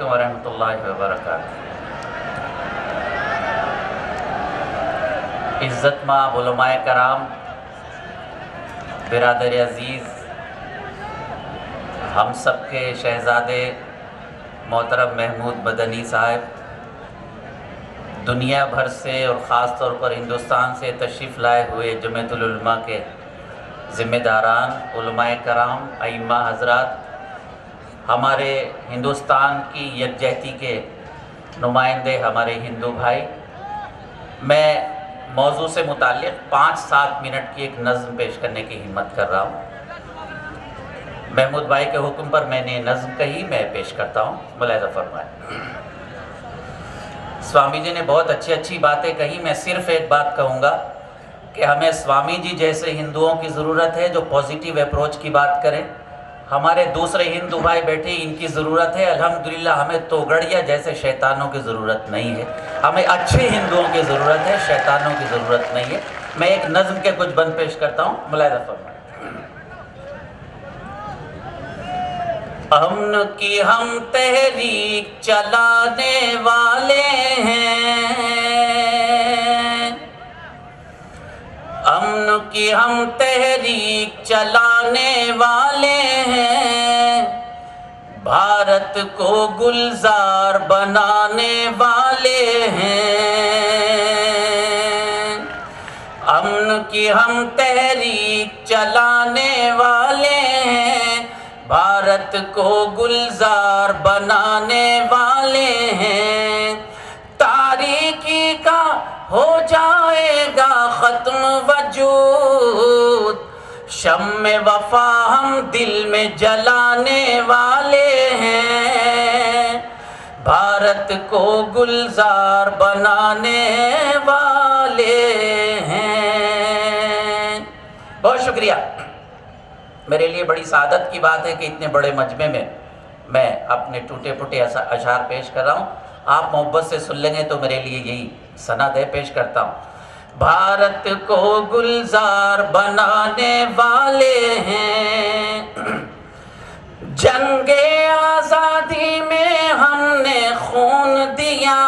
ورحمۃ اللہ وبرکاتہ۔ عزت مآب علماء کرام، برادر عزیز، ہم سب کے شہزادے محترم محمود مدنی صاحب، دنیا بھر سے اور خاص طور پر ہندوستان سے تشریف لائے ہوئے جمعیت العلماء کے ذمہ داران، علماء کرام، ائمہ حضرات، ہمارے ہندوستان کی یکجہتی کے نمائندے ہمارے ہندو بھائی، میں موضوع سے متعلق 5-7 منٹ کی ایک نظم پیش کرنے کی ہمت کر رہا ہوں۔ محمود بھائی کے حکم پر میں نے نظم کہی، میں پیش کرتا ہوں، ملاحظہ فرمائیں۔ سوامی جی نے بہت اچھی باتیں کہی، میں صرف ایک بات کہوں گا کہ ہمیں سوامی جی جیسے ہندوؤں کی ضرورت ہے جو پازیٹیو اپروچ کی بات کریں۔ ہمارے دوسرے ہندو بھائی بیٹھے، ان کی ضرورت ہے، الحمدللہ ہمیں توگڑیا جیسے شیطانوں کی ضرورت نہیں ہے، ہمیں اچھے ہندوؤں کی ضرورت ہے، شیطانوں کی ضرورت نہیں ہے۔ میں ایک نظم کے کچھ بند پیش کرتا ہوں، ملاحظہ فرمائیں۔ امن کی ہم تحریک چلانے والے ہیں، امن کی ہم تحریک چلانے والے ہیں، بھارت کو گلزار بنانے والے ہیں، امن کی ہم تحریک چلانے والے ہیں، بھارت کو گلزار بنانے والے ہیں، تاریکی کا ہو جائے گا ختم وجود، شمع وفا ہم دل میں جلانے والے ہیں، بھارت کو گلزار بنانے والے ہیں۔ بہت شکریہ۔ میرے لیے بڑی سعادت کی بات ہے کہ اتنے بڑے مجمع میں اپنے ٹوٹے پھوٹے اشعار پیش کر رہا ہوں۔ آپ محبت سے سن لیں گے تو میرے لیے یہی سند ہے، پیش کرتا ہوں۔ بھارت کو گلزار بنانے والے ہیں، جنگ آزادی میں ہم نے خون دیا،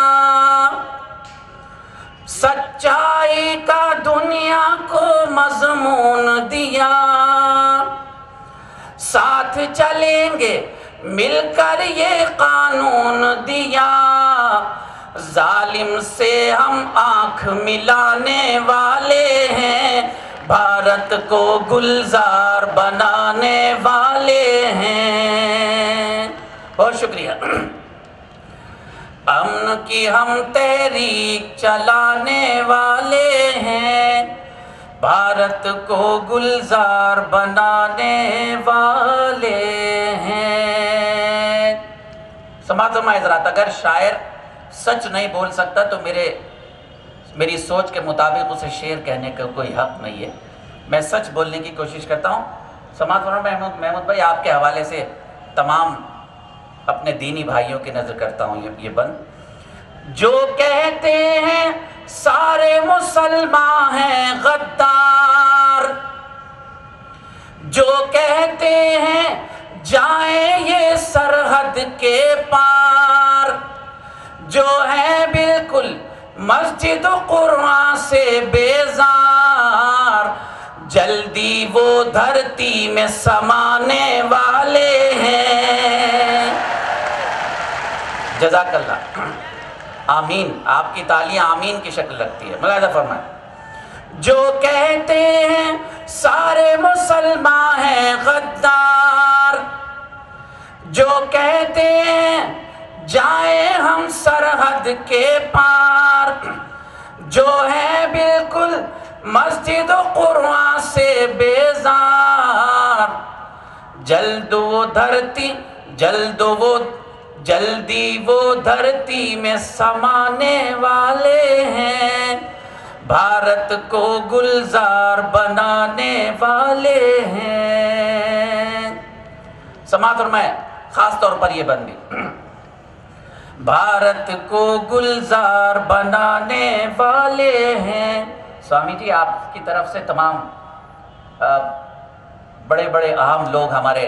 سچائی کا دنیا کو مضمون دیا، ساتھ چلیں گے مل کر یہ قانون دیا، ظالم سے ہم آنکھ ملانے والے ہیں، بھارت کو گلزار بنانے والے ہیں۔ بہت شکریہ۔ امن کی ہم تحریک چلانے والے ہیں، بھارت کو گلزار بنانے والے ہیں۔ سماعت فرمائیں حضرات، اگر شاعر سچ نہیں بول سکتا تو میری سوچ کے مطابق اسے شعر کہنے کا کوئی حق نہیں ہے۔ میں سچ بولنے کی کوشش کرتا ہوں۔ سماعت فرمائیں محمود بھائی، آپ کے حوالے سے تمام اپنے دینی بھائیوں کی نظر کرتا ہوں یہ بند۔ جو کہتے ہیں سارے مسلمان ہیں غدار، جو کہتے ہیں جائیں یہ سرحد کے پار، جو ہے بالکل مسجد و قرآن سے بیزار، جلدی وہ دھرتی میں سمانے والے ہیں۔ جزاک اللہ۔ آمین۔ آپ کی تالیاں آمین کی شکل لگتی ہے، ملاحظہ فرمائیں۔ جو کہتے ہیں سارے مسلمان ہیں غدار، جو کہتے ہیں جائیں ہم سرحد کے پار، جو ہے بالکل مسجد و قرآن سے بیزار، جلدی وہ دھرتی میں سمانے والے ہیں، بھارت کو گلزار بنانے والے ہیں۔ سماعت فرمائیں، خاص طور پر یہ بندی، بھارت کو گلزار بنانے والے ہیں۔ سوامی جی، آپ کی طرف سے تمام بڑے بڑے اہم لوگ ہمارے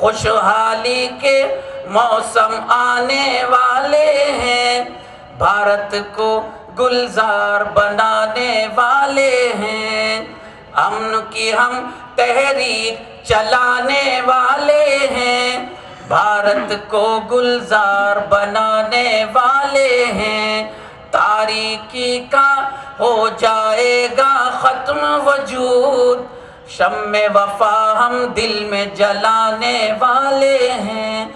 خوشحالی کے موسم آنے والے ہیں، بھارت کو گلزار بنانے والے ہیں، امن کی ہم تحریک چلانے والے ہیں، بھارت کو گلزار بنانے والے ہیں، تاریکی کا ہو جائے گا ختم وجود، شمع وفا ہم دل میں جلانے والے ہیں،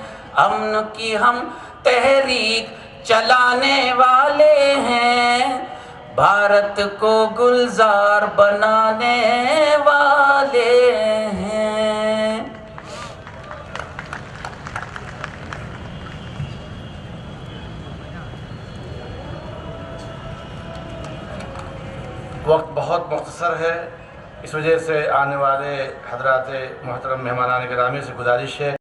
امن کی ہم تحریک چلانے والے ہیں، بھارت کو گلزار بنانے والے ہیں۔ وقت بہت مختصر ہے، اس وجہ سے آنے والے حضرات محترم مہمانان گرامی سے گزارش ہے